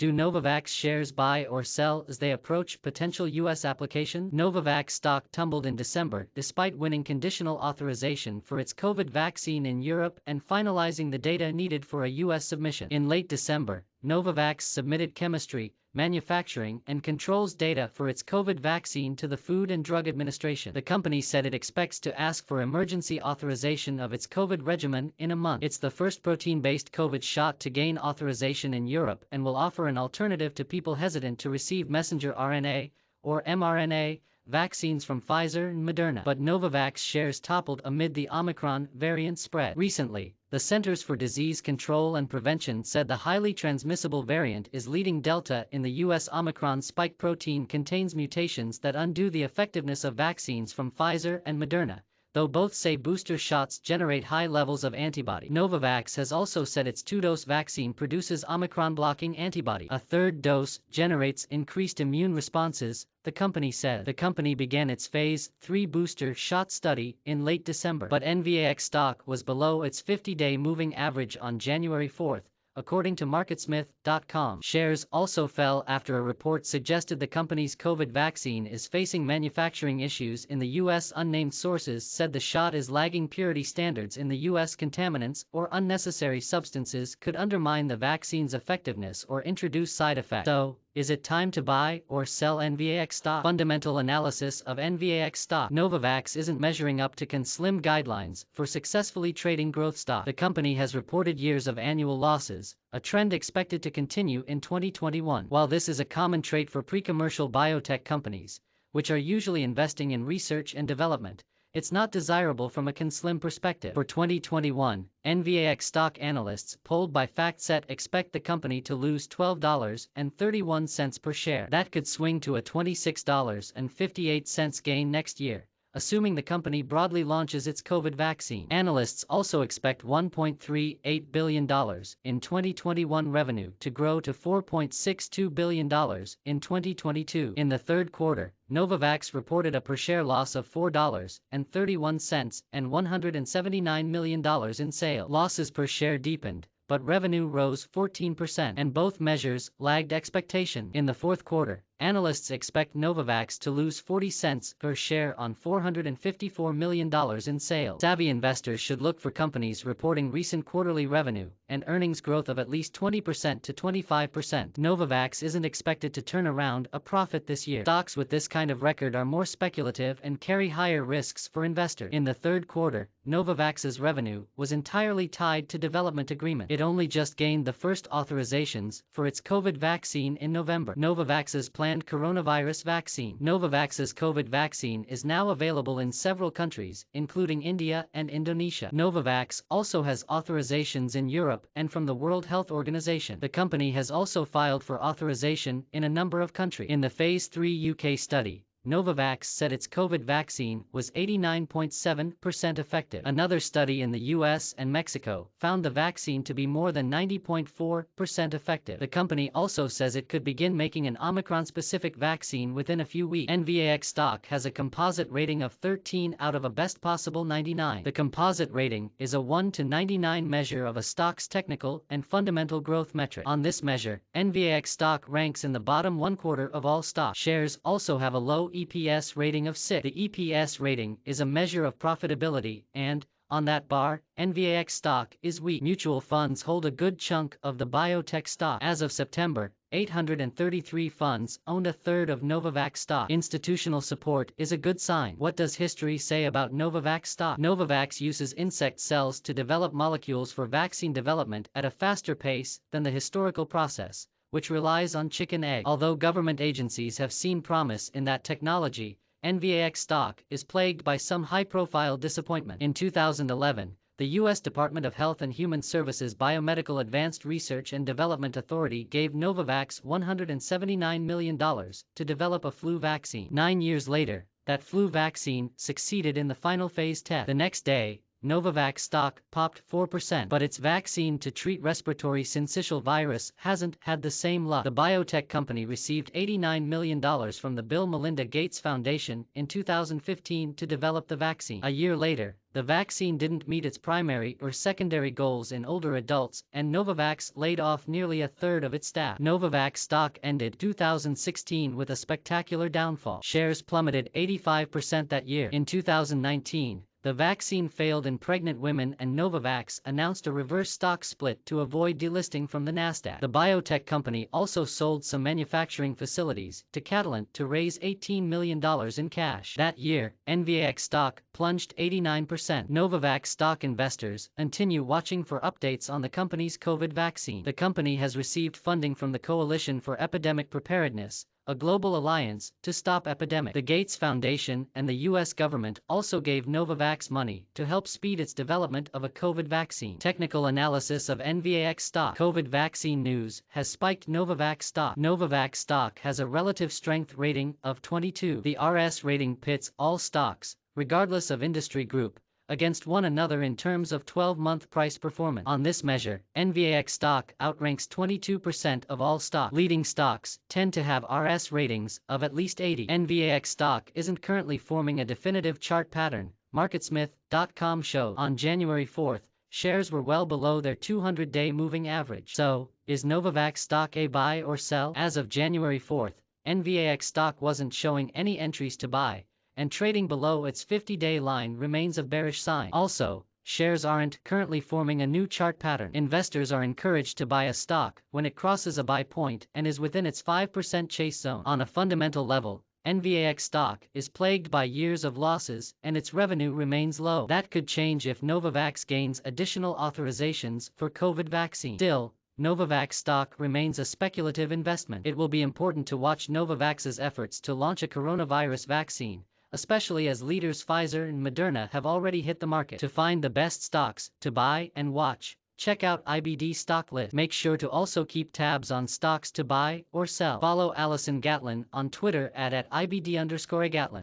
Do Novavax shares buy or sell as they approach potential U.S. application? Novavax stock tumbled in December despite winning conditional authorization for its COVID vaccine in Europe and finalizing the data needed for a U.S. submission. In late December, Novavax submitted chemistry, manufacturing, and controls data for its COVID vaccine to the Food and Drug Administration. The company said it expects to ask for emergency authorization of its COVID regimen in a month. It's the first protein-based COVID shot to gain authorization in Europe and will offer an alternative to people hesitant to receive messenger RNA, or mRNA, vaccines from Pfizer and Moderna. But Novavax shares toppled amid the Omicron variant spread. Recently, the Centers for Disease Control and Prevention said the highly transmissible variant is leading Delta in the U.S. Omicron spike protein contains mutations that undo the effectiveness of vaccines from Pfizer and Moderna, though both say booster shots generate high levels of antibody. Novavax has also said its two-dose vaccine produces Omicron-blocking antibody. A third dose generates increased immune responses, the company said. The company began its phase 3 booster shot study in late December, but NVAX stock was below its 50-day moving average on January 4, according to MarketSmith.com. Shares also fell after a report suggested the company's COVID vaccine is facing manufacturing issues in the U.S. Unnamed sources said the shot is lagging purity standards in the U.S. Contaminants or unnecessary substances could undermine the vaccine's effectiveness or introduce side effects. So, is it time to buy or sell NVAX stock? Fundamental analysis of NVAX stock. Novavax isn't measuring up to ConSlim guidelines for successfully trading growth stock. The company has reported years of annual losses, a trend expected to continue in 2021. While this is a common trait for pre-commercial biotech companies, which are usually investing in research and development, it's not desirable from a ConSlim perspective. For 2021, NVAX stock analysts polled by FactSet expect the company to lose $12.31 per share. That could swing to a $26.58 gain next year, assuming the company broadly launches its COVID vaccine. Analysts also expect $1.38 billion in 2021 revenue to grow to $4.62 billion in 2022. In the third quarter, Novavax reported a per-share loss of $4.31 and $179 million in sales. Losses per share deepened, but revenue rose 14%, and both measures lagged expectation. In the fourth quarter, analysts expect Novavax to lose 40 cents per share on $454 million in sales. Savvy investors should look for companies reporting recent quarterly revenue and earnings growth of at least 20% to 25%. Novavax isn't expected to turn around a profit this year. Stocks with this kind of record are more speculative and carry higher risks for investors. In the third quarter, Novavax's revenue was entirely tied to development agreement. It only just gained the first authorizations for its COVID vaccine in November. Novavax's planned coronavirus vaccine. Novavax's COVID vaccine is now available in several countries, including India and Indonesia. Novavax also has authorizations in Europe and from the World Health Organization. The company has also filed for authorization in a number of countries. In the Phase 3 UK study, Novavax said its COVID vaccine was 89.7% effective. Another study in the US and Mexico found the vaccine to be more than 90.4% effective. The company also says it could begin making an omicron-specific vaccine within a few weeks. NVAX stock has a composite rating of 13 out of a best possible 99. The composite rating is a 1 to 99 measure of a stock's technical and fundamental growth metric. On this measure, NVAX stock ranks in the bottom 1/4 of all stock. Shares also have a low EPS rating of 6. The EPS rating is a measure of profitability and, on that bar, NVAX stock is weak. Mutual funds hold a good chunk of the biotech stock. As of September, 833 funds owned a third of Novavax stock. Institutional support is a good sign. What does history say about Novavax stock? Novavax uses insect cells to develop molecules for vaccine development at a faster pace than the historical process, which relies on chicken egg. Although government agencies have seen promise in that technology, NVAX stock is plagued by some high-profile disappointment. In 2011, the U.S. Department of Health and Human Services Biomedical Advanced Research and Development Authority gave Novavax $179 million to develop a flu vaccine. 9 years later, that flu vaccine succeeded in the final phase test. The next day, Novavax stock popped 4%, but its vaccine to treat respiratory syncytial virus hasn't had the same luck. The biotech company received $89 million from the Bill Melinda Gates Foundation in 2015 to develop the vaccine. A year later, the vaccine didn't meet its primary or secondary goals in older adults, and Novavax laid off nearly a third of its staff. Novavax stock ended 2016 with a spectacular downfall. Shares plummeted 85% that year. In 2019, the vaccine failed in pregnant women, and Novavax announced a reverse stock split to avoid delisting from the Nasdaq. The biotech company also sold some manufacturing facilities to Catalent to raise $18 million in cash. That year, NVAX stock plunged 89%. Novavax stock investors continue watching for updates on the company's COVID vaccine. The company has received funding from the Coalition for Epidemic Preparedness, a global alliance to stop epidemic. The Gates Foundation and the U.S. government also gave Novavax money to help speed its development of a COVID vaccine. Technical analysis of NVAX stock. COVID vaccine news has spiked Novavax stock. Novavax stock has a relative strength rating of 22. The RS rating pits all stocks, regardless of industry group, against one another in terms of 12-month price performance. On this measure, NVAX stock outranks 22% of all stock. Leading stocks tend to have RS ratings of at least 80. NVAX stock isn't currently forming a definitive chart pattern, MarketSmith.com showed. On January 4th, shares were well below their 200-day moving average. So, is Novavax stock a buy or sell? As of January 4th, NVAX stock wasn't showing any entries to buy, and trading below its 50-day line remains a bearish sign. Also, shares aren't currently forming a new chart pattern. Investors are encouraged to buy a stock when it crosses a buy point and is within its 5% chase zone. On a fundamental level, NVAX stock is plagued by years of losses, and its revenue remains low. That could change if Novavax gains additional authorizations for COVID vaccine. Still, Novavax stock remains a speculative investment. It will be important to watch Novavax's efforts to launch a coronavirus vaccine, especially as leaders Pfizer and Moderna have already hit the market. To find the best stocks to buy and watch, check out IBD stock list. Make sure to also keep tabs on stocks to buy or sell. Follow Alison Gatlin on Twitter at IBD_Gatlin.